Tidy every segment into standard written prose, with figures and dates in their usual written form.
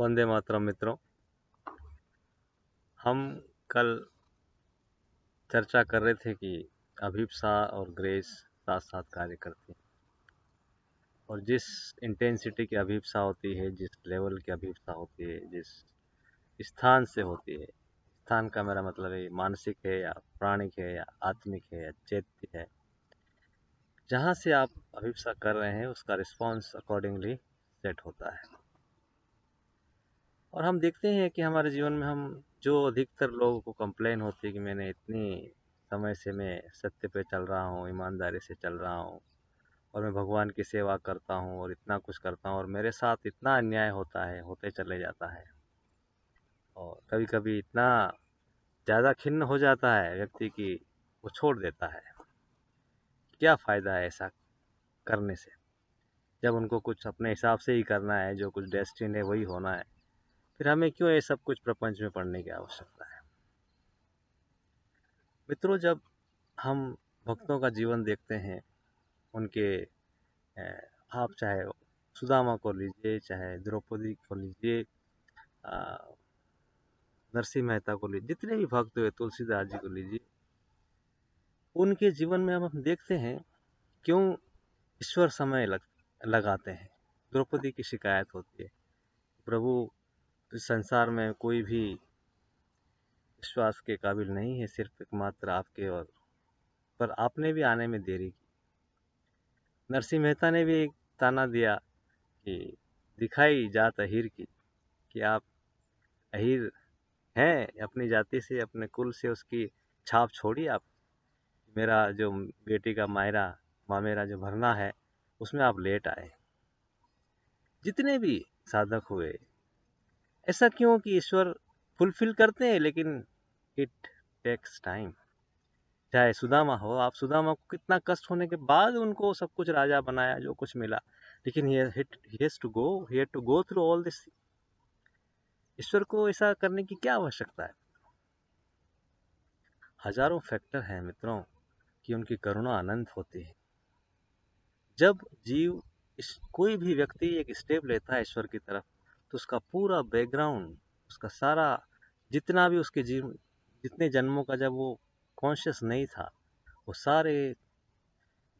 वंदे मातरम मित्रों। हम कल चर्चा कर रहे थे कि अभिप्सा और ग्रेस साथ साथ कार्य करती हैं, और जिस इंटेंसिटी की अभिप्सा होती है, जिस लेवल की अभिप्सा होती है, जिस स्थान से होती है, स्थान का मेरा मतलब है मानसिक है या प्राणिक है या आत्मिक है या चैत्य है, जहाँ से आप अभिप्सा कर रहे हैं उसका रिस्पॉन्स अकॉर्डिंगली सेट होता है। और हम देखते हैं कि हमारे जीवन में हम जो अधिकतर लोगों को कंप्लेन होती है कि मैंने इतनी समय से मैं सत्य पे चल रहा हूँ, ईमानदारी से चल रहा हूँ, और मैं भगवान की सेवा करता हूँ और इतना कुछ करता हूँ, और मेरे साथ इतना अन्याय होता है, होते चले जाता है, और कभी कभी इतना ज़्यादा खिन्न हो जाता है व्यक्ति की वो छोड़ देता है। क्या फ़ायदा है ऐसा करने से, जब उनको कुछ अपने हिसाब से ही करना है, जो कुछ डेस्टिनी है वही होना है, फिर हमें क्यों ये सब कुछ प्रपंच में पढ़ने की आवश्यकता है। मित्रों, जब हम भक्तों का जीवन देखते हैं, उनके आप चाहे सुदामा को लीजिए, चाहे द्रौपदी को लीजिए, नरसिंह मेहता को लीजिए, जितने भी भक्त हुए, तुलसीदास जी को लीजिए, उनके जीवन में हम देखते हैं क्यों ईश्वर समय लगाते हैं। द्रौपदी की शिकायत होती है, प्रभु इस संसार में कोई भी विश्वास के काबिल नहीं है, सिर्फ एकमात्र आपके, और पर आपने भी आने में देरी की। नरसिंह मेहता ने भी एक ताना दिया कि दिखाई जात अहीर की, कि आप अहीर हैं, अपनी जाति से, अपने कुल से उसकी छाप छोड़ी आप, मेरा जो बेटी का मामेरा जो भरना है उसमें आप लेट आए। जितने भी साधक हुए, ऐसा क्यों कि ईश्वर फुलफिल करते हैं, लेकिन इट टेक्स टाइम। चाहे सुदामा हो, आप सुदामा को कितना कष्ट होने के बाद उनको सब कुछ राजा बनाया, जो कुछ मिला, लेकिन he had to go through all this। ईश्वर को ऐसा करने की क्या आवश्यकता है। हजारों फैक्टर हैं मित्रों कि उनकी करुणा अनंत होती है। जब जीव कोई भी व्यक्ति एक स्टेप लेता है ईश्वर की तरफ, तो उसका पूरा बैकग्राउंड, उसका सारा जितना भी उसके जीव जितने जन्मों का जब वो कॉन्शियस नहीं था, वो सारे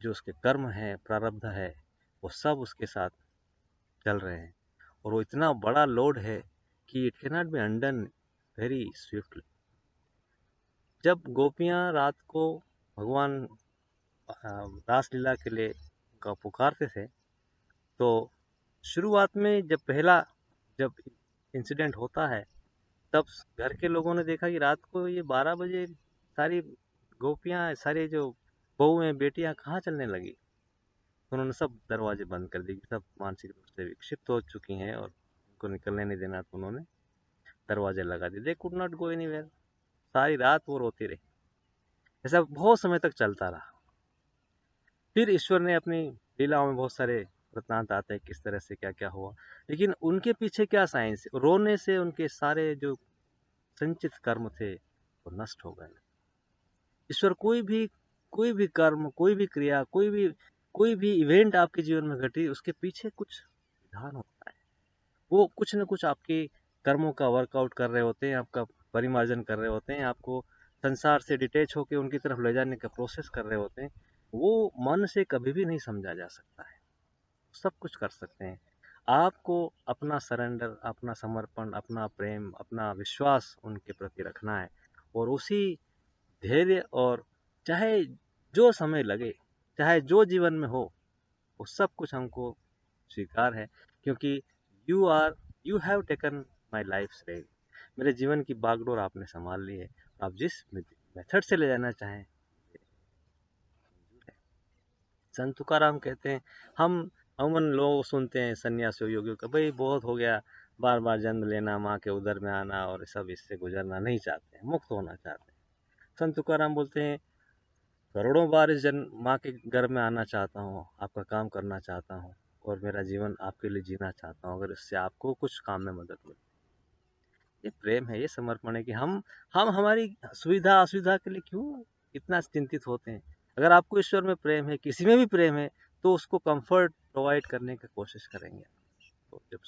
जो उसके कर्म है, प्रारब्ध है, वो सब उसके साथ चल रहे हैं, और वो इतना बड़ा लोड है कि it can not be undone very swiftly. जब गोपियां रात को भगवान रास लीला के लिए का पुकारते थे, तो शुरुआत में जब इंसिडेंट होता है, तब घर के लोगों ने देखा कि रात को ये 12 बजे सारी गोपियां, सारी जो बहुएं बेटियां कहाँ चलने लगी। तो उन्होंने सब दरवाजे बंद कर दिए, सब मानसिक रूप से विक्षिप्त हो चुकी हैं और उनको निकलने नहीं देना, तो उन्होंने दरवाजे लगा दिए। They could not go anywhere. सारी रात वो रोती रही। ऐसा बहुत समय तक चलता रहा। फिर ईश्वर ने अपनी लीलाओं में बहुत सारे वृत्तांत आते हैं किस तरह से क्या क्या हुआ, लेकिन उनके पीछे क्या साइंस है। रोने से उनके सारे जो संचित कर्म थे वो नष्ट हो गए। ईश्वर कोई भी कर्म, कोई भी क्रिया, कोई भी इवेंट आपके जीवन में घटी, उसके पीछे कुछ विधान होता है। वो कुछ न कुछ आपके कर्मों का वर्कआउट कर रहे होते हैं, आपका परिमार्जन कर रहे होते हैं, आपको संसार से डिटेच होकर उनकी तरफ ले जाने का प्रोसेस कर रहे होते हैं। वो मन से कभी भी नहीं समझा जा सकता है। सब कुछ कर सकते हैं। आपको अपना सरेंडर, अपना समर्पण, अपना प्रेम, अपना विश्वास उनके प्रति रखना है, और उसी धैर्य, और चाहे जो समय लगे, चाहे जो जीवन में हो, वो सब कुछ हमको स्वीकार है, क्योंकि you are you have taken my life rail. मेरे जीवन की बागडोर आपने संभाल ली है। आप जिस मेथड से ले जाना चाहें। संत तुकाराम कहते हैं, हम अमूमन लोग सुनते हैं सन्यासियों, योगियों का, भाई बहुत हो गया, बार बार जन्म लेना, माँ के उदर में आना और सब, इससे गुजरना नहीं चाहते हैं, मुक्त होना चाहते हैं। संत तुकाराम बोलते हैं, करोड़ों बार इस जन्म माँ के गर्भ में आना चाहता हूँ, आपका काम करना चाहता हूँ, और मेरा जीवन आपके लिए जीना चाहता हूँ, अगर इससे आपको कुछ काम में मदद मिले। ये प्रेम है, ये समर्पण है कि हम हमारी सुविधा असुविधा के लिए क्यों इतना चिंतित होते हैं। अगर आपको ईश्वर में प्रेम है, किसी में भी प्रेम है, तो उसको कंफर्ट प्रोवाइड करने की कोशिश करेंगे। तो जब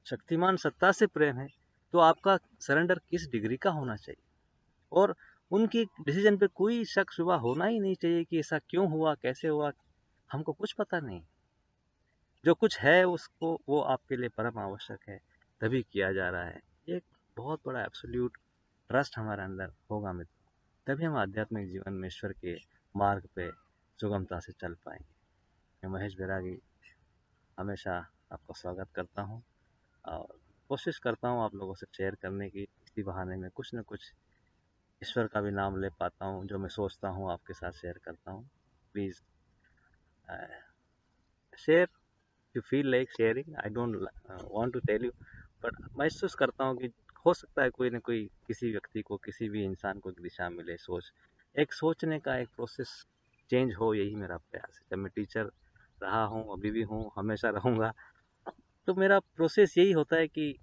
शक्तिमान सत्ता से प्रेम है, तो आपका सरेंडर किस डिग्री का होना चाहिए। और उनकी डिसीजन पे कोई शक शुबा होना ही नहीं चाहिए कि ऐसा क्यों हुआ, कैसे हुआ, हमको कुछ पता नहीं। जो कुछ है उसको वो आपके लिए परम आवश्यक है, तभी किया जा रहा है। एक बहुत बड़ा एब्सोल्यूट ट्रस्ट हमारे अंदर होगा मित्र, तभी हम आध्यात्मिक जीवन में ईश्वर के मार्ग पे सुगमता से चल पाएंगे। मैं महेश बैरागी हमेशा आपका स्वागत करता हूँ, और कोशिश करता हूँ आप लोगों से शेयर करने की, इसी बहाने में कुछ न कुछ ईश्वर का भी नाम ले पाता हूँ। जो मैं सोचता हूँ आपके साथ शेयर करता हूँ। Please share, you feel like sharing, I don't want to tell you, but महसूस करता हूँ कि हो सकता है कोई न कोई किसी व्यक्ति को, किसी भी इंसान को एक दिशा मिले, एक सोचने का एक प्रोसेस चेंज हो। यही मेरा प्रयास है। जब मैं टीचर रहा हूँ, अभी भी हूँ, हमेशा रहूँगा, तो मेरा प्रोसेस यही होता है कि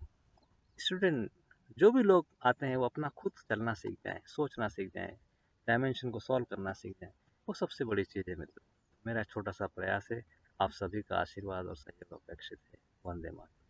स्टूडेंट, जो भी लोग आते हैं वो अपना खुद चलना सीख जाएं, सोचना सीख जाएं, डायमेंशन को सॉल्व करना सीख जाएं। वो सबसे बड़ी चीज़ है मित्र। मेरा छोटा सा प्रयास है। आप सभी का आशीर्वाद और सहयोग अपेक्षित है। वंदे मातरम।